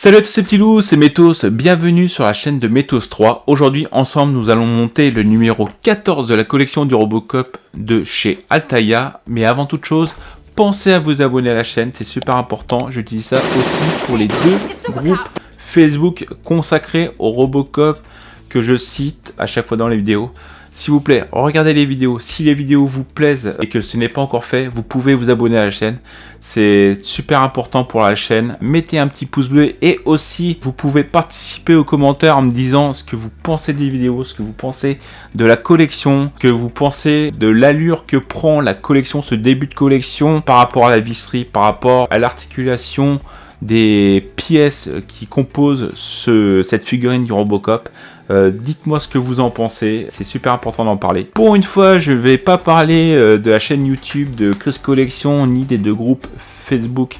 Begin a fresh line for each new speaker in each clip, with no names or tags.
Salut à tous ces petits loups, c'est Métos, bienvenue sur la chaîne de Métos 3. Aujourd'hui, ensemble, nous allons monter le numéro 14 de la collection du Robocop de chez Altaïa. Mais avant toute chose, pensez à vous abonner à la chaîne, c'est super important. J'utilise ça aussi pour les deux groupes Facebook consacrés au Robocop que je cite à chaque fois dans les vidéos. S'il vous plaît, regardez les vidéos. Si les vidéos vous plaisent et que ce n'est pas encore fait, vous pouvez vous abonner à la chaîne. C'est super important pour la chaîne. Mettez un petit pouce bleu et aussi, vous pouvez participer aux commentaires en me disant ce que vous pensez des vidéos, ce que vous pensez de la collection, ce que vous pensez de l'allure que prend la collection, ce début de collection par rapport à la visserie, par rapport à l'articulation des pièces qui composent cette figurine du Robocop. Dites-moi ce que vous en pensez, c'est super important d'en parler. Pour une fois, je vais pas parler de la chaîne YouTube de Chris Collection ni des deux groupes Facebook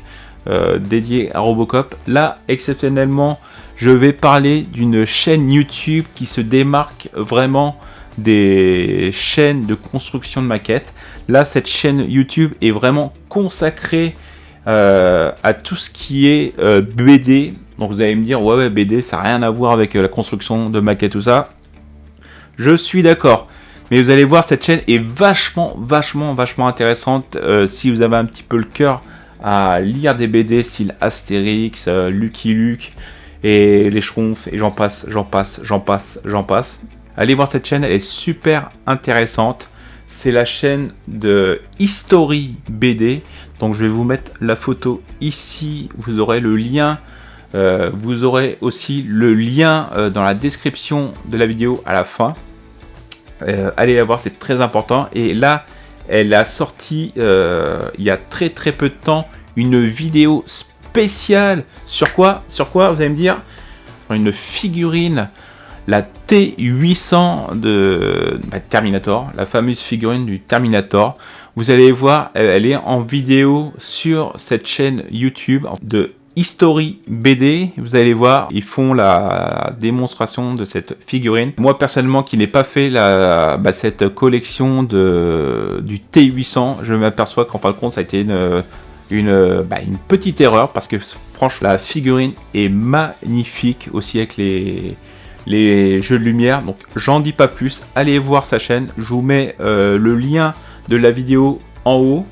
dédiés à Robocop. Là, exceptionnellement, je vais parler d'une chaîne YouTube qui se démarque vraiment des chaînes de construction de maquettes. Là, cette chaîne YouTube est vraiment consacrée à tout ce qui est BD. Donc vous allez me dire ouais BD ça n'a rien à voir avec la construction de maquettes tout ça. Je suis d'accord, mais vous allez voir, cette chaîne est vachement intéressante si vous avez un petit peu le cœur à lire des BD style Astérix, Lucky Luke et les Schtroumpfs et j'en passe. Allez voir cette chaîne, elle est super intéressante. C'est la chaîne de History BD. Donc je vais vous mettre la photo ici. Vous aurez le lien. Vous aurez aussi le lien dans la description de la vidéo à la fin. Allez la voir, c'est très important. Et là, elle a sorti il y a très peu de temps une vidéo spéciale. Sur quoi vous allez me dire? Une figurine. La T800 de Terminator, la fameuse figurine du Terminator. Vous allez voir, elle est en vidéo sur cette chaîne YouTube de History BD. Vous allez voir, ils font la démonstration de cette figurine. Moi personnellement, qui n'ai pas fait cette collection du T800, je m'aperçois qu'en fin de compte, ça a été une petite erreur parce que franchement, la figurine est magnifique aussi avec les jeux de lumière. Donc j'en dis pas plus, allez voir sa chaîne, je vous mets le lien de la vidéo en haut,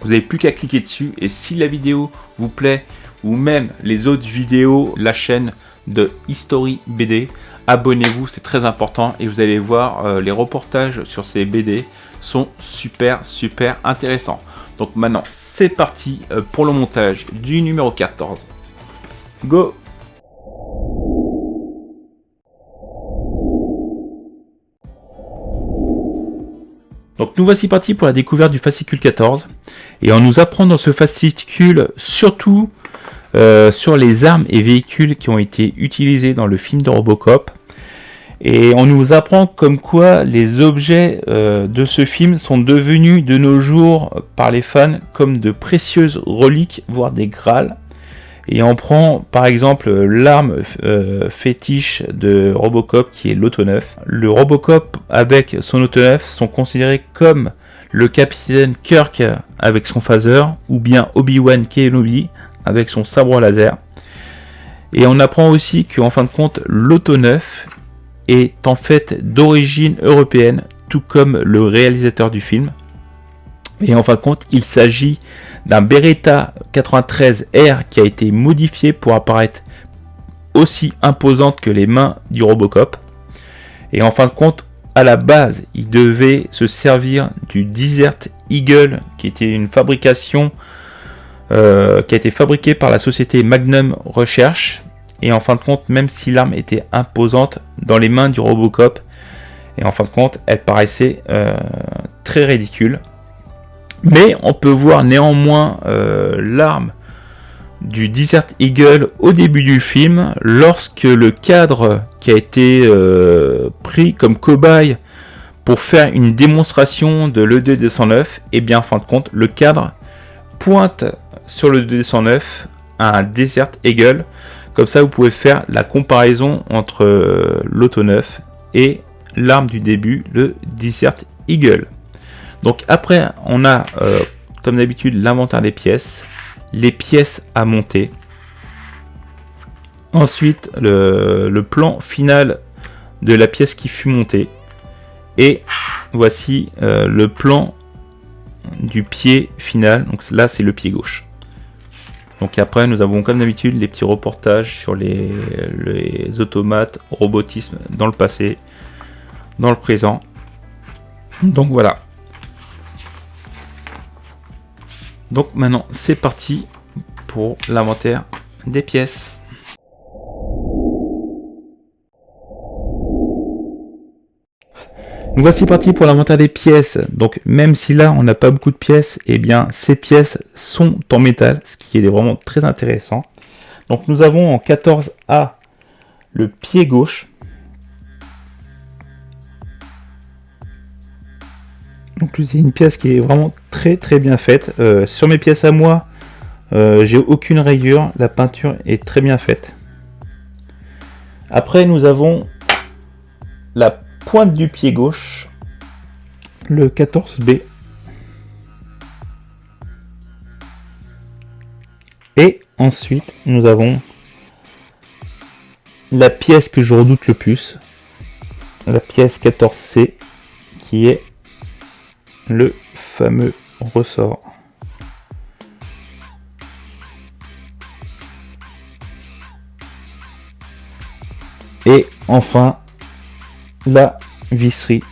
vous n'avez plus qu'à cliquer dessus et si la vidéo vous plaît ou même les autres vidéos, la chaîne de History BD, abonnez-vous, c'est très important et vous allez voir les reportages sur ces BD sont super intéressants. Donc maintenant c'est parti pour le montage du numéro 14. Go! Donc nous voici partis pour la découverte du fascicule 14 et on nous apprend dans ce fascicule surtout sur les armes et véhicules qui ont été utilisés dans le film de Robocop et on nous apprend comme quoi les objets de ce film sont devenus de nos jours par les fans comme de précieuses reliques voire des grâles. Et on prend par exemple l'arme fétiche de Robocop qui est l'Auto-9. Le Robocop avec son Auto-9 sont considérés comme le capitaine Kirk avec son phaser ou bien Obi-Wan Kenobi avec son sabre laser. Et on apprend aussi qu'en fin de compte l'Auto-9 est en fait d'origine européenne tout comme le réalisateur du film. Et en fin de compte, il s'agit d'un Beretta 93R qui a été modifié pour apparaître aussi imposante que les mains du Robocop. Et en fin de compte, à la base, il devait se servir du Desert Eagle, qui était une fabrication qui a été fabriquée par la société Magnum Research. Et en fin de compte, même si l'arme était imposante dans les mains du Robocop, et en fin de compte, elle paraissait très ridicule. Mais on peut voir néanmoins l'arme du Desert Eagle au début du film, lorsque le cadre qui a été pris comme cobaye pour faire une démonstration de l'ED209, et bien en fin de compte, le cadre pointe sur le ED209 un Desert Eagle. Comme ça, vous pouvez faire la comparaison entre l'Auto-9 et l'arme du début, le Desert Eagle. Donc après, on a, comme d'habitude, l'inventaire des pièces, les pièces à monter. ensuite le plan final de la pièce qui fut montée. Et voici le plan du pied final. Donc là, c'est le pied gauche. Donc après, nous avons comme d'habitude les petits reportages sur les automates, robotisme dans le passé, dans le présent. Donc voilà. Donc maintenant, c'est parti pour l'inventaire des pièces. Donc voici parti pour l'inventaire des pièces. Donc même si là on n'a pas beaucoup de pièces, et bien ces pièces sont en métal, ce qui est vraiment très intéressant. Donc nous avons en 14A le pied gauche. Donc c'est une pièce qui est vraiment très bien faite. Sur mes pièces à moi, j'ai aucune rayure, la peinture est très bien faite. Après nous avons la pointe du pied gauche, le 14B. Et ensuite nous avons la pièce que je redoute le plus, la pièce 14C, qui est le fameux ressort. Et enfin la visserie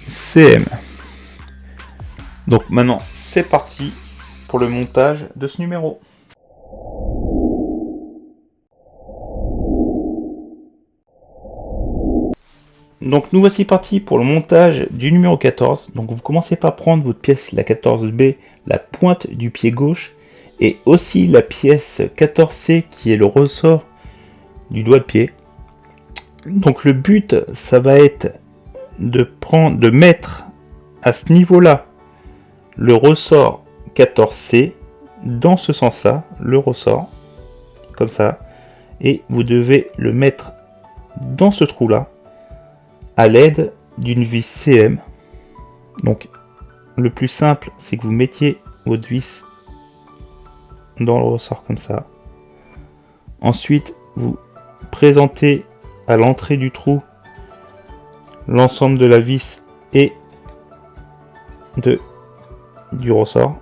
CM. Donc maintenant c'est parti pour le montage de ce numéro. Donc nous voici partis pour le montage du numéro 14. Donc vous commencez par prendre votre pièce, la 14B, la pointe du pied gauche, et aussi la pièce 14C qui est le ressort du doigt de pied. Donc le but, ça va être de mettre à ce niveau-là le ressort 14C dans ce sens-là, le ressort, comme ça, et vous devez le mettre dans ce trou-là à l'aide d'une vis CM. Donc le plus simple, c'est que vous mettiez votre vis dans le ressort comme ça. Ensuite, vous présentez à l'entrée du trou l'ensemble de la vis et du ressort.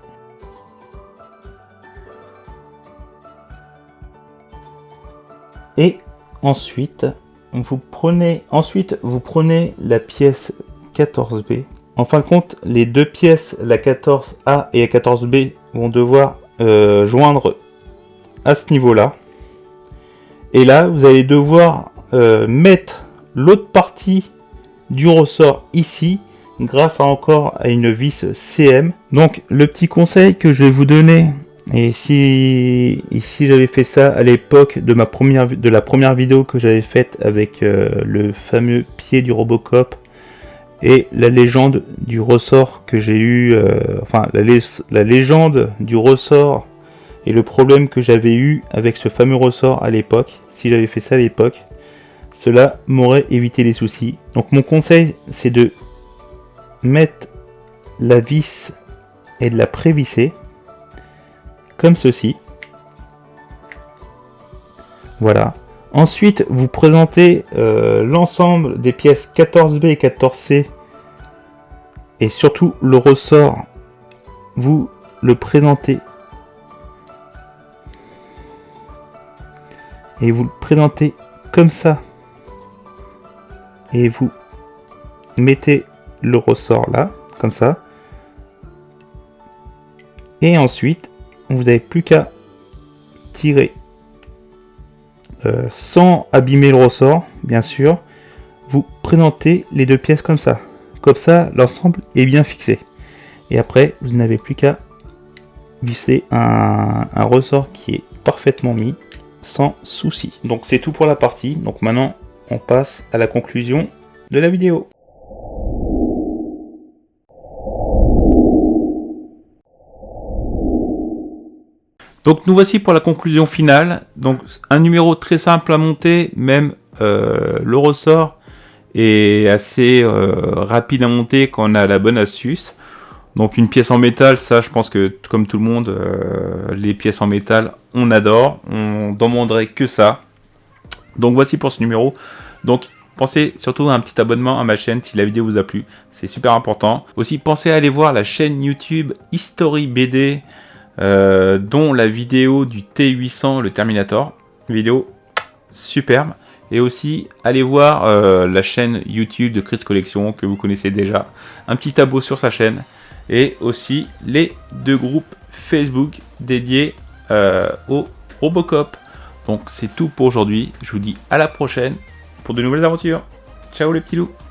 Et ensuite vous prenez la pièce 14B. En fin de compte, les deux pièces, la 14A et la 14B, vont devoir joindre à ce niveau-là. Et là, vous allez devoir mettre l'autre partie du ressort ici, grâce encore à une vis CM. Donc, le petit conseil que je vais vous donner, et si j'avais fait ça à l'époque de la première vidéo que j'avais faite avec le fameux pied du Robocop et la légende du ressort que j'ai eu, la légende du ressort et le problème que j'avais eu avec ce fameux ressort à l'époque, si j'avais fait ça à l'époque, cela m'aurait évité les soucis. Donc mon conseil, c'est de mettre la vis et de la prévisser comme ceci. Voilà. Ensuite, vous présentez l'ensemble des pièces 14B et 14C et surtout le ressort, vous le présentez et vous le présentez comme ça et vous mettez le ressort là, comme ça, et ensuite vous n'avez plus qu'à tirer sans abîmer le ressort, bien sûr. Vous présentez les deux pièces comme ça l'ensemble est bien fixé, et après vous n'avez plus qu'à visser un ressort qui est parfaitement mis sans souci. Donc c'est tout pour la partie. Donc maintenant on passe à la conclusion de la vidéo. Donc nous voici pour la conclusion finale. Donc un numéro très simple à monter, même le ressort est assez rapide à monter quand on a la bonne astuce. Donc une pièce en métal, ça je pense que comme tout le monde, les pièces en métal on adore, on demanderait que ça. Donc voici pour ce numéro. Donc pensez surtout à un petit abonnement à ma chaîne si la vidéo vous a plu, c'est super important. Aussi pensez à aller voir la chaîne YouTube History BD, dont la vidéo du T800 le Terminator, vidéo superbe. Et aussi allez voir la chaîne YouTube de Chris Collection que vous connaissez déjà, un petit abo sur sa chaîne, et aussi les 2 groupes Facebook dédiés au Robocop. Donc c'est tout pour aujourd'hui, je vous dis à la prochaine pour de nouvelles aventures. Ciao les petits loups.